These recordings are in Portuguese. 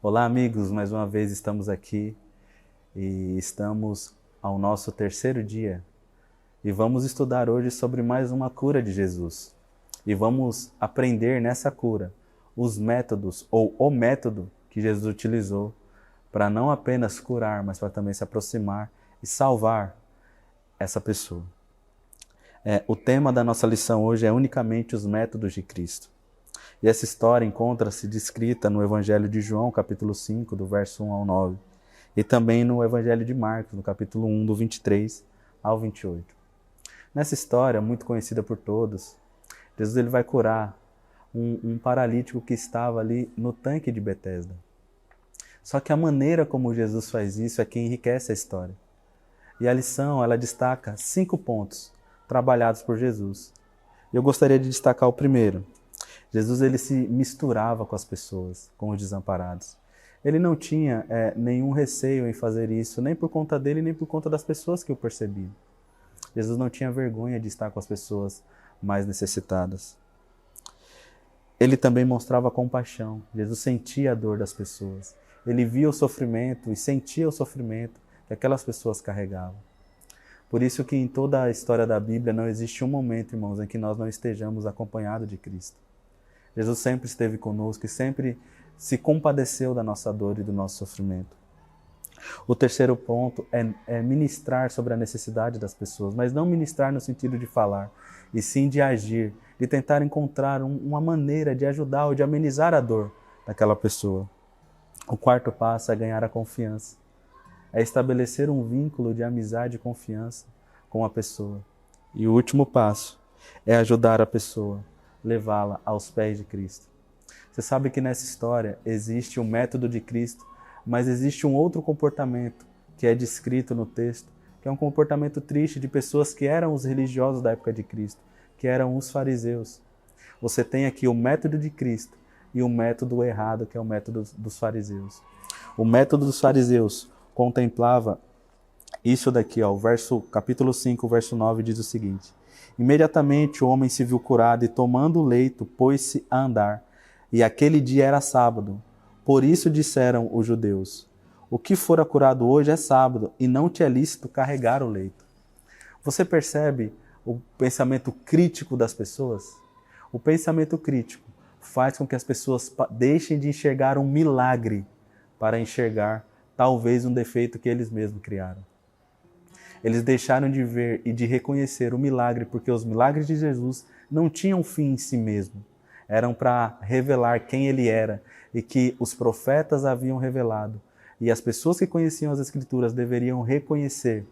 Olá, amigos, mais uma vez estamos aqui e estamos ao nosso terceiro dia e vamos estudar hoje sobre mais uma cura de Jesus. E vamos aprender nessa cura os métodos ou o método que Jesus utilizou para não apenas curar, mas para também se aproximar e salvar essa pessoa. O tema da nossa lição hoje é unicamente os métodos de Cristo. E essa história encontra-se descrita no Evangelho de João, capítulo 5, do verso 1 ao 9, e também no Evangelho de Marcos, no capítulo 1, do 23 ao 28. Nessa história, muito conhecida por todos, Jesus ele vai curar um paralítico que estava ali no tanque de Betesda. Só que a maneira como Jesus faz isso é que enriquece a história. E a lição, ela destaca 5 pontos trabalhados por Jesus. Eu gostaria de destacar o primeiro. Jesus ele se misturava com as pessoas, com os desamparados. Ele não tinha nenhum receio em fazer isso, nem por conta dele, nem por conta das pessoas que o percebiam. Jesus não tinha vergonha de estar com as pessoas mais necessitadas. Ele também mostrava compaixão. Jesus sentia a dor das pessoas. Ele via o sofrimento e sentia o sofrimento que aquelas pessoas carregavam. Por isso que em toda a história da Bíblia não existe um momento, irmãos, em que nós não estejamos acompanhados de Cristo. Jesus sempre esteve conosco e sempre se compadeceu da nossa dor e do nosso sofrimento. O terceiro ponto é ministrar sobre a necessidade das pessoas, mas não ministrar no sentido de falar, e sim de agir, de tentar encontrar uma maneira de ajudar ou de amenizar a dor daquela pessoa. O quarto passo é ganhar a confiança, é estabelecer um vínculo de amizade e confiança com a pessoa. E o último passo é ajudar a pessoa, levá-la aos pés de Cristo. Você sabe que nessa história existe um método de Cristo, mas existe um outro comportamento que é descrito no texto, que é um comportamento triste de pessoas que eram os religiosos da época de Cristo, que eram os fariseus. Você tem aqui o método de Cristo e o método errado, que é o método dos fariseus. O método dos fariseus contemplava isso daqui, ó, capítulo 5, verso 9 diz o seguinte: Imediatamente o homem se viu curado e, tomando o leito, pôs-se a andar. E aquele dia era sábado. Por isso disseram os judeus: O que fora curado hoje é sábado, e não te é lícito carregar o leito. Você percebe o pensamento crítico das pessoas? O pensamento crítico faz com que as pessoas deixem de enxergar um milagre para enxergar talvez um defeito que eles mesmos criaram. Eles deixaram de ver e de reconhecer o milagre, porque os milagres de Jesus não tinham fim em si mesmo. Eram para revelar quem ele era e que os profetas haviam revelado. E as pessoas que conheciam as Escrituras deveriam reconhecer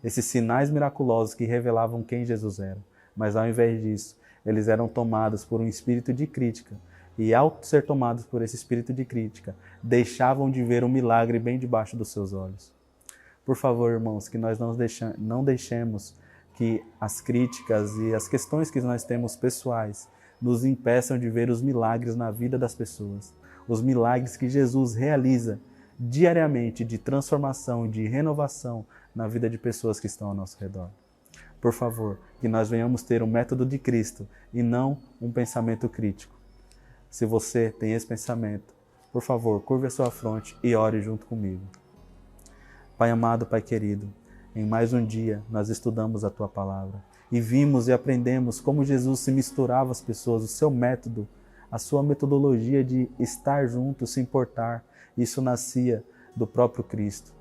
esses sinais miraculosos que revelavam quem Jesus era. Mas ao invés disso, eles eram tomados por um espírito de crítica. E ao ser tomados por esse espírito de crítica, deixavam de ver o milagre bem debaixo dos seus olhos. Por favor, irmãos, que nós não deixemos que as críticas e as questões que nós temos pessoais nos impeçam de ver os milagres na vida das pessoas. Os milagres que Jesus realiza diariamente de transformação, de renovação na vida de pessoas que estão ao nosso redor. Por favor, que nós venhamos ter um método de Cristo e não um pensamento crítico. Se você tem esse pensamento, por favor, curve a sua fronte e ore junto comigo. Pai amado, Pai querido, em mais um dia nós estudamos a Tua Palavra e vimos e aprendemos como Jesus se misturava às pessoas, o seu método, a sua metodologia de estar junto, se importar, isso nascia do próprio Cristo.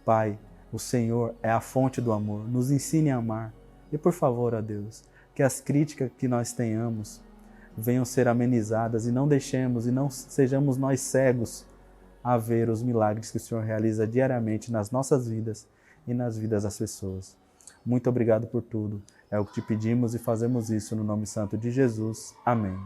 Pai, o Senhor é a fonte do amor, nos ensine a amar e por favor, ó Deus, que as críticas que nós tenhamos venham ser amenizadas e não deixemos e não sejamos nós cegos a ver os milagres que o Senhor realiza diariamente nas nossas vidas e nas vidas das pessoas. Muito obrigado por tudo. É o que te pedimos e fazemos isso no nome santo de Jesus. Amém.